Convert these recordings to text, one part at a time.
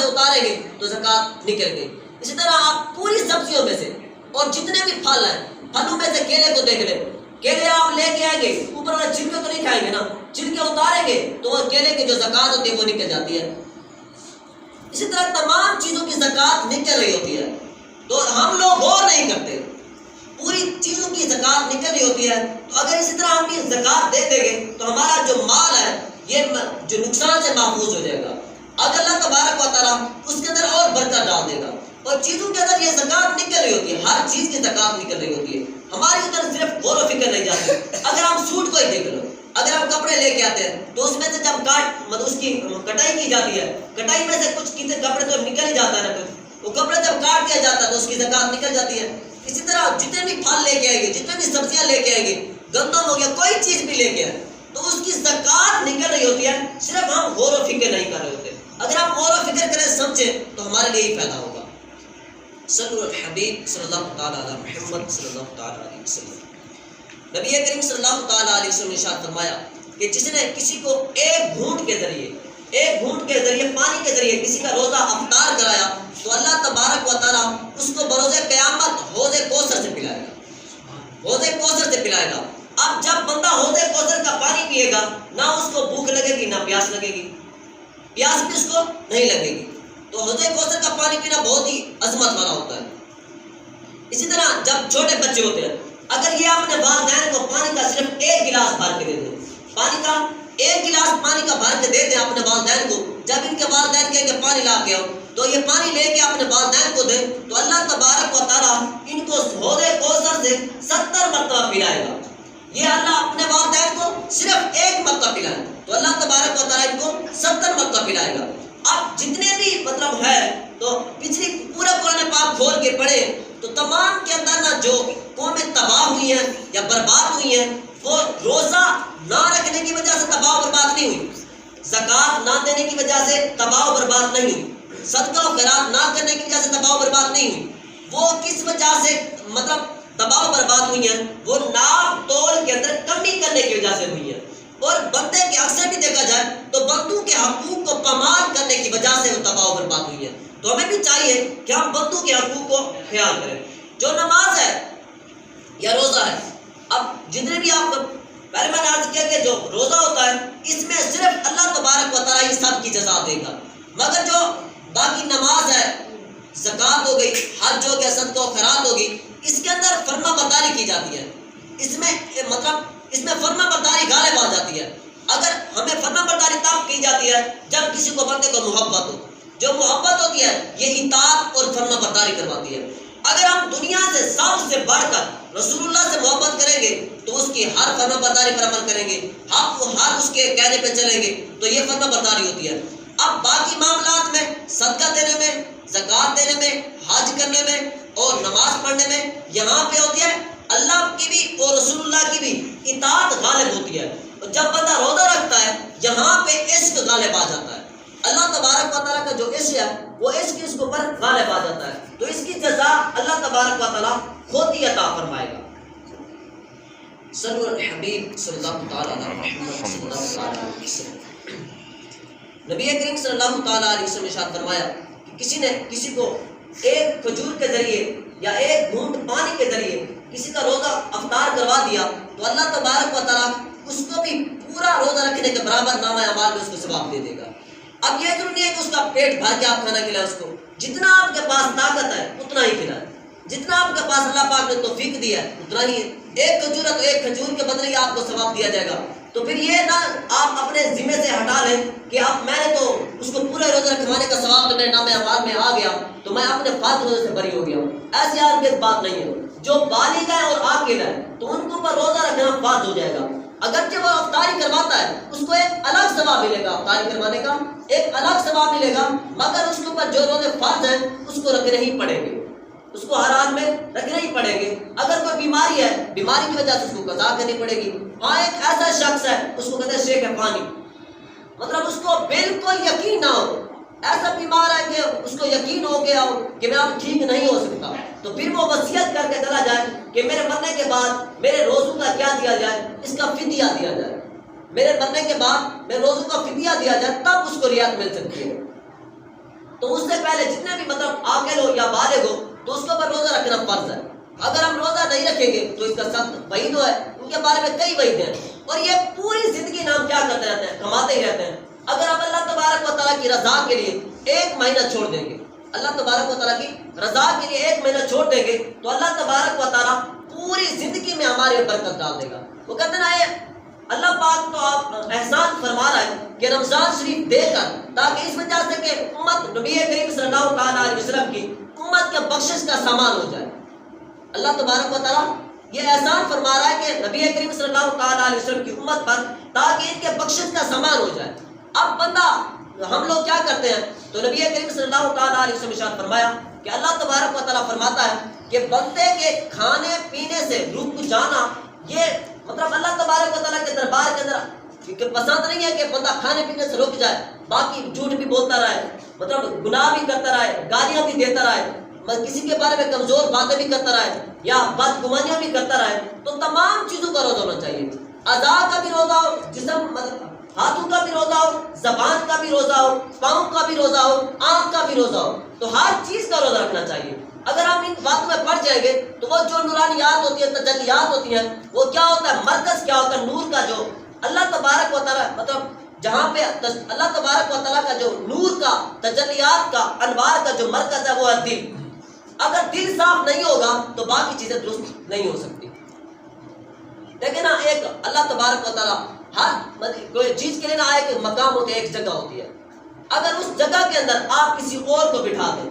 اتاریں گے تو زکوٰۃ نکل گئی۔ اسی طرح آپ پوری سبزیوں میں سے اور جتنے بھی پھل ہیں، پھلوں میں سے کیلے کو دیکھ لیں، کیلے آپ لے کے آئیں گے، اوپر والے چھلکے تو نہیں کھائیں گے نا، چھلکے اتاریں گے تو وہ کیلے کی جو زکوٰۃ ہوتی ہے وہ نکل جاتی ہے۔ اسی طرح تمام چیزوں کی زکوٰۃ نکل رہی ہوتی ہے، تو ہم لوگ غور نہیں کرتے، پوری چیزوں کی زکوٰۃ نکل رہی ہوتی ہے۔ تو اگر اسی طرح ہم یہ زکوٰۃ دے دیں گے تو ہمارا جو مال ہے یہ جو نقصان سے محفوظ ہو جائے گا۔ اگر اللہ تبارک و تعالیٰ اس کے اندر اور برکت ڈال دے گا، اور چیزوں کے اندر یہ زکوٰۃ نکل رہی ہوتی ہے، ہر چیز کی زکوٰۃ نکل رہی ہوتی ہے، ہماری ادھر صرف غور و فکر نہیں جاتی۔ اگر ہم سوٹ کو ہی دیکھ لو، اگر ہم کپڑے لے کے آتے ہیں تو اس میں سے جب اس کی کٹائی کی جاتی ہے، کٹائی میں سے کچھ کپڑے تو نکل ہی جاتا ہے نا، کچھ وہ کپڑے جب کاٹ دیا جاتا ہے تو اس کی زکوٰۃ نکل جاتی ہے۔ اسی طرح جتنے بھی پھل لے کے آئیں گے، جتنے بھی سبزیاں لے کے آئیں گے، گندم ہو گیا، کوئی چیز بھی لے کے آئے تو اس کی زکوٰۃ نکل رہی ہوتی ہے، صرف ہم غور و فکر نہیں کر رہے ہوتے۔ اگر ہم غور و فکر کریں، سمجھیں تو ہمارے لیے ہی فائدہ ہوگا۔ صلی الحبیب صلی اللہ تعالیٰ علی محمد صلی اللہ تعالیٰ علیہ وسلم۔ نبی کریم صلی اللہ تعالیٰ علیہ وسلم نے ارشاد فرمایا کہ جس نے کسی کو ایک گھونٹ کے ذریعے پانی کے ذریعے کسی کا روزہ افطار کرایا تو اللہ تبارک و تعالیٰ اس کو بروز قیامت حوض کوثر سے پلائے گا۔ اب جب بندہ حوض کوثر کا پانی پیے گا، نہ اس کو بھوک لگے گی نہ پیاس لگے گی، پیاس بھی اس کو نہیں لگے گی۔ تو حوض کوثر کا پانی پینا بہت ہی عظمت والا ہوتا ہے۔ اسی طرح جب چھوٹے بچے ہوتے ہیں، اگر یہ اپنے والدین کو پانی کا صرف ایک گلاس بھر کے دے دیں، ایک گلاس پانی کا بھر کے دے دیں اپنے والدین کو، جب ان کے والدین کہیں کہ پانی لا کے آؤ تو یہ پانی لے کے اپنے والدین کو دیں تو اللہ تبارک و تعالیٰ ان کو حوض کوثر سے 70 مرتبہ پلائے گا۔ یہ اللہ اپنے والدین کو صرف ایک مرتبہ پلائے تو اللہ تبارک و تعالیٰ ان کو 70 مرتبہ پلائے گا۔ اب جتنے بھی ہے تو پچھلی پورا قرآن پاک کھول کے پڑھے تو تمام کے اندر نہ جو قومیں تباہ ہوئی ہیں یا برباد ہوئی ہیں، وہ روزہ نہ رکھنے کی وجہ سے تباہ و برباد نہیں ہوئی، زکوٰۃ نہ دینے کی وجہ سے تباہ و برباد نہیں ہوئی، صدقہ و خیرات نہ کرنے کی وجہ سے تباہ و برباد نہیں ہوئی۔ وہ کس وجہ سے تباہ و برباد ہوئی ہیں؟ وہ ناپ تول کے اندر کمی کرنے کی وجہ سے ہوئی ہیں۔ اور بندے کے اکثر بھی دیکھا جائے تو بندوں کے حقوق کو پامال کرنے کی وجہ سے وہ تباہ و برباد ہوئی ہے۔ تو ہمیں بھی چاہیے کہ ہم بندوں کے حقوق کو خیال کریں۔ جو نماز ہے یا روزہ ہے، اب جتنے بھی آپ پہلے میں نے عرض کیا کہ جو روزہ ہوتا ہے اس میں صرف اللہ تبارک و تعالیٰ ہی سب کی جزا دے گا، مگر جو باقی نماز ہے، زکوٰۃ ہو گئی، حج ہو گیا، صدقہ و خیرات ہوگی، اس کے اندر فرما برداری کی جاتی ہے۔ اس میں فرما برداری غالب آ جاتی ہے۔ اگر ہمیں فرما برداری تب کی جاتی ہے جب کسی کو بندے کو محبت ہو، جو محبت ہوتی ہے یہ اطاعت اور فرما برداری کرواتی ہے۔ اگر ہم دنیا سے سب سے بڑھ کر رسول اللہ سے محبت کریں گے تو اس کی ہر فرما برداری پر عمل کریں گے، ہر اس کے کہنے پہ چلیں گے، تو یہ فرما برداری ہوتی ہے۔ اب باقی معاملات میں، صدقہ دینے میں، زکوٰۃ دینے میں، حج کرنے میں اور نماز پڑھنے میں، یہاں پہ ہوتی ہے اللہ کی بھی اور رسول اللہ کی بھی اطاعت غالب ہوتی ہے۔ اور جب بندہ روزہ رکھتا ہے یہاں پہ عشق غالب آ جاتا ہے، اللہ تبارک و تعالیٰ کا جو عشق ہے وہ عشق اس کے اوپر غالب آ جاتا ہے، تو اس کی جزا اللہ تبارک و تعالیٰ خود ہی عطا فرمائے گا۔ صلی الحبیب صلی اللہ تعالیٰ علیہ محمد صلی اللہ تعالیٰ علیہ وسلم۔ نبی کریم صلی اللہ تعالیٰ علیہ وسلم نے ارشاد فرمایا کہ کسی نے کسی کو ایک کھجور کے ذریعے یا ایک گھونٹ پانی کے ذریعے کسی کا روزہ افطار کروا دیا تو اللہ تبارک و تعالیٰ اس کو بھی پورا روزہ رکھنے کے برابر نامہ اعمال میں اس کو ثواب دے دے گا۔ اب یہ ضروری ہے کہ اس کا پیٹ بھر کے آپ کھانا کھلائیں، اس کو جتنا آپ کے پاس طاقت ہے اتنا ہی کھلائیں، جتنا آپ کے پاس اللہ پاک نے توفیق دی ہے اتنا ہی۔ ایک کھجور ہے تو ایک کھجور کے بدلے آپ کو ثواب دیا جائے گا، تو پھر یہ نہ آپ اپنے ذمے سے ہٹا لیں کہ اب میں نے تو اس کو پورے روزہ رکھوانے کا ثواب تو میرے نام اعمال میں آ گیا تو میں اپنے فرض روزے سے بری ہو گیا ہوں۔ ایسی ہرگز بات نہیں ہے۔ جو بالغ ہے اور عاقل ہے تو ان کے اوپر روزہ رکھنا فرض ہو جائے گا، اگرچہ وہ افطاری کرواتا ہے اس کو ایک الگ ثواب ملے گا، افطاری کروانے کا ایک الگ ثواب ملے گا، مگر اس کے اوپر جو روزے فرض ہیں اس کو رکھنے ہی پڑیں گے، اس کو ہر حال میں رکھنے ہی پڑیں گے۔ اگر کوئی بیماری ہے، بیماری کی وجہ سے اس کو قضا کرنی پڑے گی۔ ہاں ایک ایسا شخص ہے اس کو کہتے ہیں شیخ فانی، مطلب اس کو بالکل یقین نہ ہو، ایسا بیمار ہے کہ اس کو یقین ہو گیا ہو کہ میں اب ٹھیک نہیں ہو سکتا، تو پھر وہ وصیت کر کے چلا جائے کہ میرے مرنے کے بعد میرے روزوں کا کیا دیا جائے، اس کا فدیہ دیا جائے، میرے مرنے کے بعد میرے روزوں کا فدیہ دیا جائے، تب اس کو رعایت مل سکتی ہے۔ تو اس سے پہلے جتنے بھی مطلب عاقل ہو یا بالغ ہو تو اس کے اوپر روزہ رکھنا فرض ہے. اگر ہم روزہ نہیں رکھیں گے تو اس کا سخت وعید ہے. ان کے بارے میں کئی وعید ہیں اور یہ پوری زندگی نام کیا کرتے رہتے ہیں, کماتے ہی رہتے ہیں. اگر ہم اللہ تبارک و تعالیٰ کی رضا کے لیے ایک مہینہ چھوڑ دیں گے, اللہ تبارک و تعالیٰ کی رضا کے لیے ایک مہینہ چھوڑ دیں گے تو اللہ تبارک و تعالیٰ پوری زندگی میں ہمارے برکت ڈال دے گا. وہ کہتے ہیں نا اللہ پاک تو آپ احسان فرما رہا ہے کہ رمضان شریف دے کر, تاکہ اس وجہ سے کہ امت نبی کریم صلی اللہ تعالیٰ علیہ وسلم کی امت کے بخشش کا سامان ہو جائے. اللہ تبارک و تعالیٰ یہ احسان فرما رہا ہے کہ نبی کریم صلی اللہ تعالیٰ علیہ وسلم کی امت پر تاکہ ان کے بخشش کا سامان ہو جائے. اب بندہ ہم لوگ کیا کرتے ہیں, تو نبی کریم صلی اللہ تعالیٰ علیہ وسلم ارشاد فرمایا کہ اللہ تبارک و تعالیٰ فرماتا ہے کہ بندے کے کھانے پینے سے رک جانا یہ مطلب اللہ تبارک و تعالیٰ کے دربار کے اندر پسند نہیں ہے کہ بندہ کھانے پینے سے رک جائے, باقی جھوٹ بھی بولتا رہے, مطلب گناہ بھی کرتا رہے, گالیاں بھی دیتا رہے, کسی کے بارے میں کمزور باتیں بھی کرتا رہے یا بدگمانیاں بھی کرتا رہے. تو تمام چیزوں کا روزہ ہونا چاہیے. اعضاء کا بھی روزہ ہو, جسم مطلب ہاتھوں کا بھی روزہ ہو, زبان کا بھی روزہ ہو, پاؤں کا بھی روزہ ہو, آنکھ کا بھی روزہ ہو, تو ہر چیز کا روزہ رکھنا چاہیے. اگر ہم ان باتوں میں پڑ جائیں گے تو وہ جو نورانیات ہوتی ہیں, تجلیات ہوتی ہیں, وہ کیا ہوتا ہے, مرکز کیا ہوتا ہے نور کا, جو اللہ تبارک و تعالیٰ مطلب جہاں پہ اللہ تبارک و تعالیٰ کا جو نور کا, تجلیات کا, انوار کا جو مرکز ہے وہ ہے دل. اگر دل صاف نہیں ہوگا تو باقی چیزیں درست نہیں ہو سکتی. لیکن نا ایک اللہ تبارک و تعالیٰ ہر کوئی چیز کے لیے نا ایک مقام ہوتا ہے, ایک جگہ ہوتی ہے. اگر اس جگہ کے اندر آپ کسی اور کو بٹھا دیں,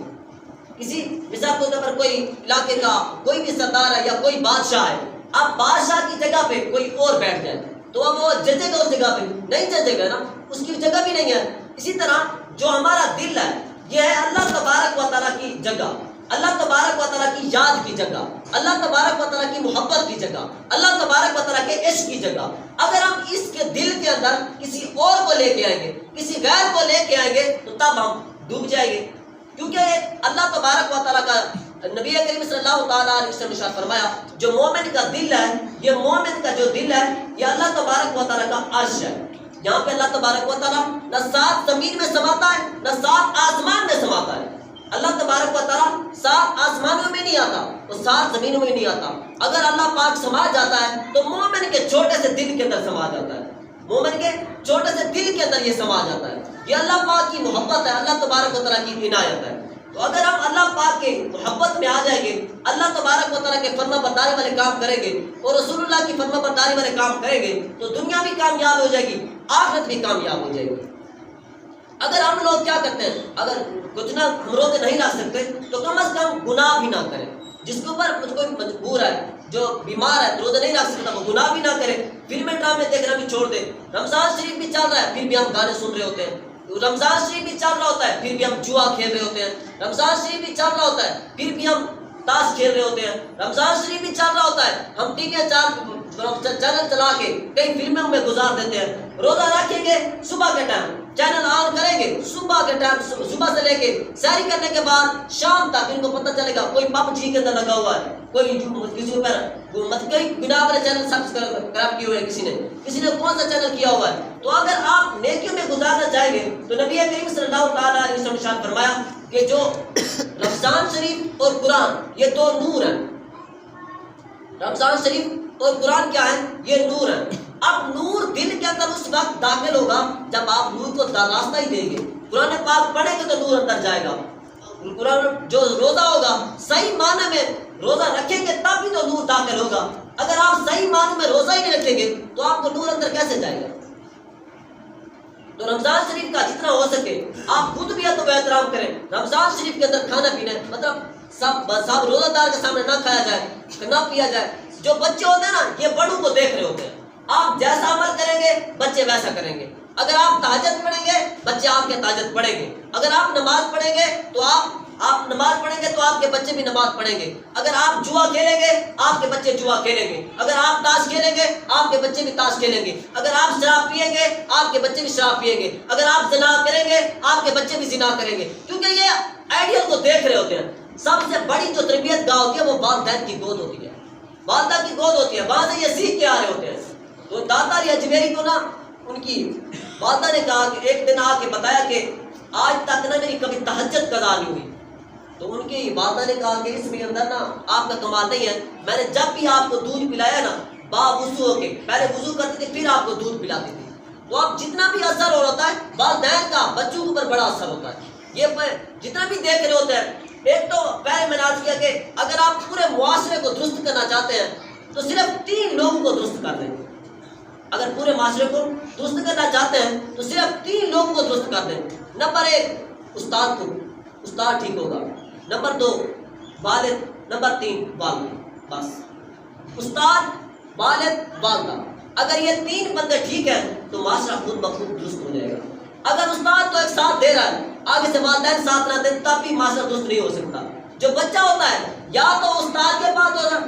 کسی مثال کے طور پر کوئی علاقے کا کوئی بھی سردار ہے یا کوئی بادشاہ ہے, آپ بادشاہ کی جگہ پہ کوئی اور بیٹھ جائیں تو اب وہ ججے گا اس جگہ پہ نہیں ججے گا نا, اس کی جگہ بھی نہیں ہے. اسی طرح جو ہمارا دل ہے یہ ہے اللہ تبارک و تعالیٰ کی جگہ, اللہ تبارک و تعالیٰ کی یاد کی جگہ, اللہ تبارک و تعالیٰ کی محبت کی جگہ, اللہ تبارک و تعالیٰ کے عشق کی جگہ. اگر ہم اس کے دل کے اندر کسی اور کو لے کے آئیں گے, کسی غیر کو لے کے آئیں گے تو تب ہم ڈوب جائیں گے. کیونکہ اللہ تبارک و تعالیٰ کا نبی کریم صلی اللہ تعالیٰ علیہ وسلم نے فرمایا جو مومن کا دل ہے, یہ مومن کا جو دل ہے یہ اللہ تبارک و تعالیٰ کا عرش ہے. یہاں پہ اللہ تبارک و تعالیٰ نہ 7 زمین میں سماتا ہے نہ 7 آسمان میں سماتا ہے. اللہ تبارک و تعالیٰ 7 آسمانوں میں نہیں آتا, وہ 7 زمینوں میں نہیں آتا. اگر اللہ پاک سما جاتا ہے تو مومن کے چھوٹے سے دل کے اندر سما جاتا ہے, مومن کے چھوٹے سے دل کے اندر یہ سما جاتا ہے. یہ اللہ پاک کی محبت ہے, اللہ تبارک و تعالیٰ کی عنایت ہے. تو اگر ہم اللہ پاک کے محبت میں آ جائیں گے, اللہ تبارک و تعالیٰ کے فرما برداری والے کام کریں گے اور رسول اللہ کی فرما برداری والے کام کریں گے تو دنیا بھی کامیاب ہو جائے گی, آخرت بھی کامیاب ہو جائے گی. اگر ہم لوگ کیا کرتے ہیں, اگر کچھ نہ ہم روزے نہیں رکھ سکتے تو کم از کم گناہ بھی نہ کریں. جس کے اوپر کوئی مجبور ہے, جو بیمار ہے, روزے نہیں رکھ سکتا, وہ گناہ بھی نہ کرے. فلمیں ڈرامے دیکھنا بھی چھوڑ دے. رمضان شریف بھی چل رہا ہے پھر بھی ہم گانے سن رہے ہوتے ہیں, رمضان شریف بھی چل رہا ہوتا ہے پھر بھی ہم جوا کھیل رہے ہوتے ہیں, رمضان شریف بھی چل رہا ہوتا ہے پھر بھی ہم تاش کھیل رہے ہوتے ہیں, رمضان شریف بھی چل رہا ہوتا ہے ہم ٹی وی چینل چلا کے کئی فلموں میں گزار دیتے ہیں. روزہ رکھیں گے صبح کے ٹائم چینل آن کریں گے, صبح کے ٹائم صبح سے لے کے سحری کرنے کے بعد شام تک ان کو پتہ چلے گا کوئی پب جی کے اندر لگا ہوا ہے, کوئی کسی اوپر کئی بنا والے چینل سبسکرائب کیے ہوئے, کسی نے کون سا چینل کیا ہوا ہے. تو اگر آپ نیکیوں میں گزارنا چاہیں گے تو نبی کریم صلی اللہ تعالیٰ علیہ وسلم نے ارشاد فرمایا کہ جو رمضان شریف اور قرآن یہ 2 نور ہیں. رمضان شریف اور قرآن کیا ہے, یہ نور ہے. اب نور دل کے اندر اس وقت داخل ہوگا جب آپ نور کو راستہ ہی دیں گے. قرآن پاک پڑھیں گے تو نور اندر جائے گا. قرآن جو روزہ ہوگا صحیح معنی میں روزہ رکھیں گے تب بھی تو نور داخل ہوگا. اگر آپ صحیح معنی میں روزہ ہی نہیں رکھیں گے تو آپ کو نور اندر کیسے جائے گا. تو رمضان شریف کا جتنا ہو سکے آپ خود بھی ادب و احترام کریں. رمضان شریف کے اندر کھانا پینا مطلب سب روزہ دار کے سامنے نہ کھایا جائے, نہ پیا جائے. جو بچے ہوتے ہیں نا یہ بڑوں کو دیکھ رہے ہوتے ہیں. آپ جیسا عمل کریں گے بچے ویسا کریں گے. اگر آپ تہجد پڑھیں گے بچے آپ کے تہجد پڑھیں گے. اگر آپ نماز پڑھیں گے تو آپ نماز پڑھیں گے تو آپ کے بچے بھی نماز پڑھیں گے. اگر آپ جوا کھیلیں گے آپ کے بچے جوا کھیلیں گے. اگر آپ تاش کھیلیں گے آپ کے بچے بھی تاش کھیلیں گے. اگر آپ شراب پیئیں گے آپ کے بچے بھی شراب پیئیں گے. اگر آپ زنا کریں گے آپ کے بچے بھی زنا کریں گے. کیونکہ یہ آئیڈیل کو دیکھ رہے ہوتے ہیں. سب سے بڑی جو تربیت گاہ ہوتی ہے وہ والدین کی گود ہوتی ہے, والدہ کی گود ہوتی ہے. وہاں سے یہ سیکھ کے آ رہے ہوتے ہیں. تو داتا علی اجمیری کو نا ان کی والدہ نے کہا کہ ایک دن آ کے بتایا کہ آج تک نہ میری کبھی تہجد قضا نہیں ہوئی. تو ان کی والدہ نے کہا کہ اس میں اندر نا آپ کا کمال نہیں ہے. میں نے جب بھی آپ کو دودھ پلایا نا باوضو ہو کے، پہلے وضو کرتی تھی پھر آپ کو دودھ پلاتی تھی. تو اب جتنا بھی اثر ہو رہا ہے والدین کا بچوں کے اوپر بڑا اثر ہوتا ہے. یہ جتنا بھی دیکھ رہے ہوتے ہیں، ایک تو پہلے میں نے عرض کیا کہ اگر آپ پورے معاشرے کو درست کرنا چاہتے ہیں تو صرف 3 لوگوں کو درست کر دیں. اگر پورے معاشرے کو درست کرنا چاہتے ہیں تو صرف 3 لوگوں کو درست کر دیں. نمبر 1 استاد ٹھیک ہوگا. نمبر 2 والد. نمبر 3 والدہ. بس استاد، والد، والدہ، اگر یہ 3 بندے ٹھیک ہیں تو معاشرہ خود بخود درست ہو جائے گا. اگر استاد تو ایک ساتھ دے رہا ہے، آگے سے والدین ساتھ نہ دیں تب بھی معاشرہ درست نہیں ہو سکتا. جو بچہ ہوتا ہے یا تو استاد کے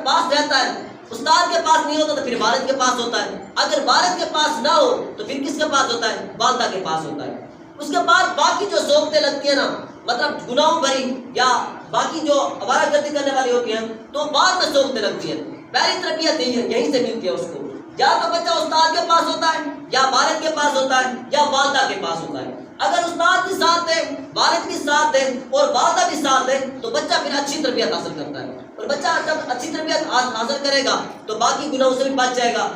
پاس رہتا ہے، استاد کے پاس نہیں ہوتا تو پھر والد کے پاس ہوتا ہے. اگر والد کے پاس نہ ہو تو پھر کس کے پاس ہوتا ہے؟ والدہ کے پاس ہوتا ہے. اس کے بعد باقی جو صحبتیں لگتی ہیں نا، مطلب گناہوں بھری یا باقی جو آوارہ گردی کرنے والی ہوتی ہیں تو بعد میں صحبتیں لگتی ہیں. پہلی تربیت یہیں سے ملتی ہے اس کو. یا تو بچہ استاد کے پاس ہوتا ہے یا والد کے پاس ہوتا ہے یا والدہ کے پاس ہوتا ہے. اگر استاد بھی ساتھ دے، والد بھی ساتھ دے اور والدہ بھی ساتھ دے تو بچہ پھر اچھی تربیت حاصل کرتا ہے. اور بچہ جب اچھی تربیت حاصل کرے گا تو باقی گناہوں سے بھی بچ جائے گا.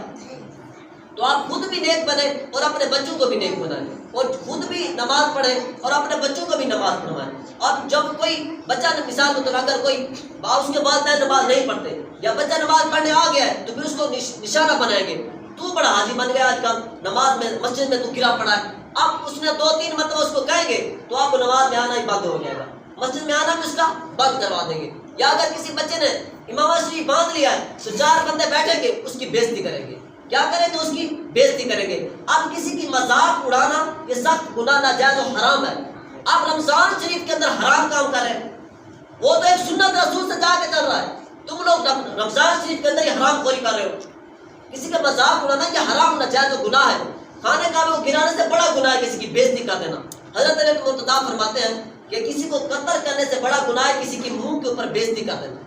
تو آپ خود بھی نیک بنیں اور اپنے بچوں کو بھی نیک بنائیں، اور خود بھی نماز پڑھیں اور اپنے بچوں کو بھی نماز پڑھوائیں. اب جب کوئی بچہ مثال ہوتا ہے، اگر کوئی اس کے والدین نماز نہیں پڑھتے یا بچہ نماز پڑھنے آ گیا ہے تو پھر اس کو نشانہ بنائیں گے. تو بڑا حاجی بن گیا آج کل، نماز میں مسجد میں تو گرا پڑا ہے. اب اس نے 2-3 مرتبہ اس کو کہیں گے تو آپ کو نماز میں آنا ہی بند ہو جائے گا، مسجد میں آنا بھی اس کا بند کروا دیں گے. یا اگر کسی بچے نے امام شریف باندھ لیا ہے تو 4 بندے بیٹھیں گے اس کی بےزتی کریں گے. کیا کریں گے؟ اس کی بےزتی کریں گے. اب کسی کی مذاق اڑانا یہ سخت گناہ ناجائز و حرام ہے. اب رمضان شریف کے اندر حرام کام کر رہے ہیں، وہ تو ایک سنت رسول سے جا کے چل رہا ہے. تم لوگ رمضان شریف کے اندر یہ حرام خوری کر رہے ہو. کسی کا مذاق اڑانا یہ حرام ناجائز و گناہ ہے. کھانے کا کو گرانے سے بڑا گناہ ہے کسی کی بےزتی کر دینا. حضرت علی مرتضیٰ فرماتے ہیں کہ کسی کو قتل کرنے سے بڑا گناہ ہے کسی کی منہ کے اوپر بےزتی کر دینا.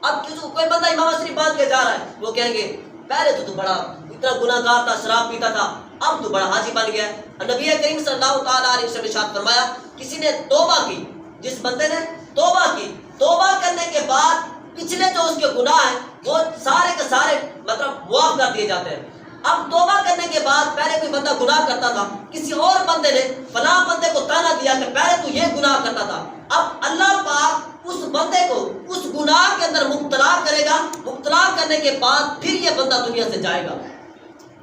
اب کوئی بندہ امام شریف باندھ کے جا رہا ہے، وہ کہیں گے پہلے تو بڑا اتنا گناہ گار تھا، شراب پیتا تھا، اب تو بڑا حاجی بن گیا ہے. نبی کریم صلی اللہ تعالیٰ علیہ وسلم نے ارشاد فرمایا کسی نے توبہ کی، جس بندے نے توبہ کی، توبہ کرنے کے بعد پچھلے جو اس کے گناہ ہیں وہ سارے کے سارے مطلب معاف کر دیے جاتے ہیں. اب توبہ کرنے کے بعد پہلے کوئی بندہ گناہ کرتا تھا، کسی اور بندے نے فلاں بندے کو تانا دیا کہ پہلے تو یہ گناہ کرتا تھا، اب اللہ پاک اس بندے کو اس گناہ کے اندر مبتلا کرے گا. مبتلا کرنے کے بعد پھر یہ بندہ دنیا سے جائے گا.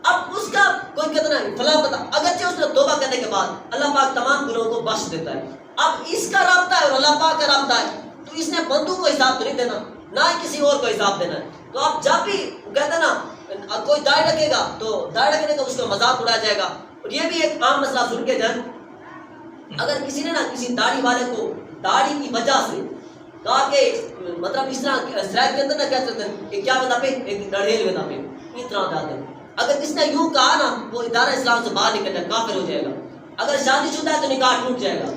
اب اس کا کوئی کتنا فلاں بندہ اگرچہ اس نے توبہ کرنے کے بعد اللہ پاک تمام گناہوں کو بخش دیتا ہے. اب اس کا رابطہ ہے اور اللہ پاک کا رابطہ ہے تو اس نے بندوں کو حساب تو نہیں دینا، نہ ہی کسی اور کو حساب دینا ہے. تو اب جب بھی کہتے ہیں نا کوئی داڑھی رکھے گا تو داڑھی رکھنے کا اس کا مذاق اڑایا جائے گا. اور یہ بھی ایک عام مسئلہ سن کے جائیں، اگر کسی نے نا کسی داڑھی والے کو داڑھی کی وجہ سے کہا کہ مطلب اس طرح اسرائیل کے اندر نا کیا کرتے ہیں کہ کیا بتا پہ ایک ڈڑھیل بتا پہ اس طرح جاتے ہیں. اگر کسی نے یوں کہا نا وہ ادارہ اسلام سے باہر نکل جائے، کافر ہو جائے گا. اگر شادی شدہ ہے تو نکاح ٹوٹ جائے گا،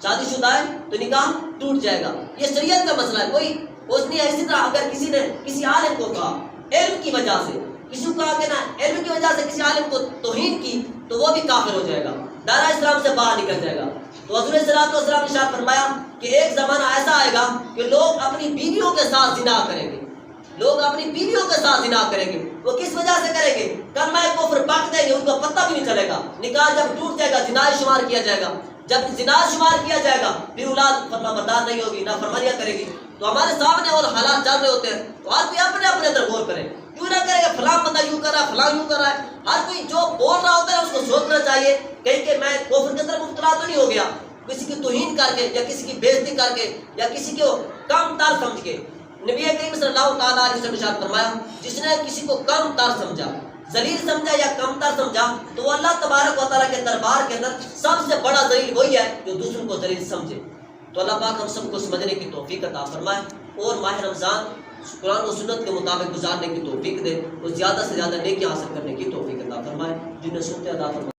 شادی شدہ ہے تو نکاح ٹوٹ جائے گا. یہ شریعت کا مسئلہ ہے، کوئی اس نے. اسی طرح اگر کسی نے کسی عالم کو کہا علم کی وجہ سے، کسی کو کہا کہ نا علم کی وجہ سے کسی عالم کو توہین کی تو وہ بھی کافر ہو جائے گا، دائرہ اسلام سے باہر نکل جائے گا. تو حضور صلی اللہ علیہ وسلم نے ارشاد فرمایا کہ ایک زمانہ ایسا آئے گا کہ لوگ اپنی بیویوں کے ساتھ زنا کریں گے. لوگ اپنی بیویوں کے ساتھ زنا کریں گے. وہ کس وجہ سے کریں گے؟ کلمہ کفر پڑھ دیں گے، ان کو پتہ بھی نہیں چلے گا. نکاح جب ٹوٹ جائے گا زنا شمار کیا جائے گا. جب زنا شمار کیا جائے گا پھر اولاد فرما بردار نہیں ہوگی، نافرمانیاں کرے گی. تو ہمارے سامنے اور حالات چل رہے ہوتے ہیں تو ہر کوئی اپنے اپنے اندر غور کرے. کیوں نہ کرے گا فلاں بندہ یوں کر رہا ہے، فلاں یوں کر رہا ہے. ہر کوئی جو بول رہا ہوتا ہے اس کو سوچنا چاہیے کہیں کہ میں کفر کے اندر مبتلا تو نہیں ہو گیا، کسی کی توہین کر کے یا کسی کی بےزتی کر کے یا کسی کو کم تر سمجھ کے. نبی کریم صلی اللہ تعالیٰ علیہ وسلم نے ارشاد فرمایا جس نے کسی کو کم تر سمجھا، ذلیل سمجھا یا کم تر سمجھا تو وہ اللہ تبارک و تعالیٰ کے دربار کے اندر سب سے بڑا ذلیل وہی ہے جو دوسروں کو ذلیل سمجھے. تو اللہ پاک ہم سب کو سمجھنے کی توفیق عطا فرمائے اور ماہ رمضان قرآن و سنت کے مطابق گزارنے کی توفیق دے اور زیادہ سے زیادہ نیکی حاصل کرنے کی توفیق عطا فرمائے. جنہیں سنتے عطا فرمائے.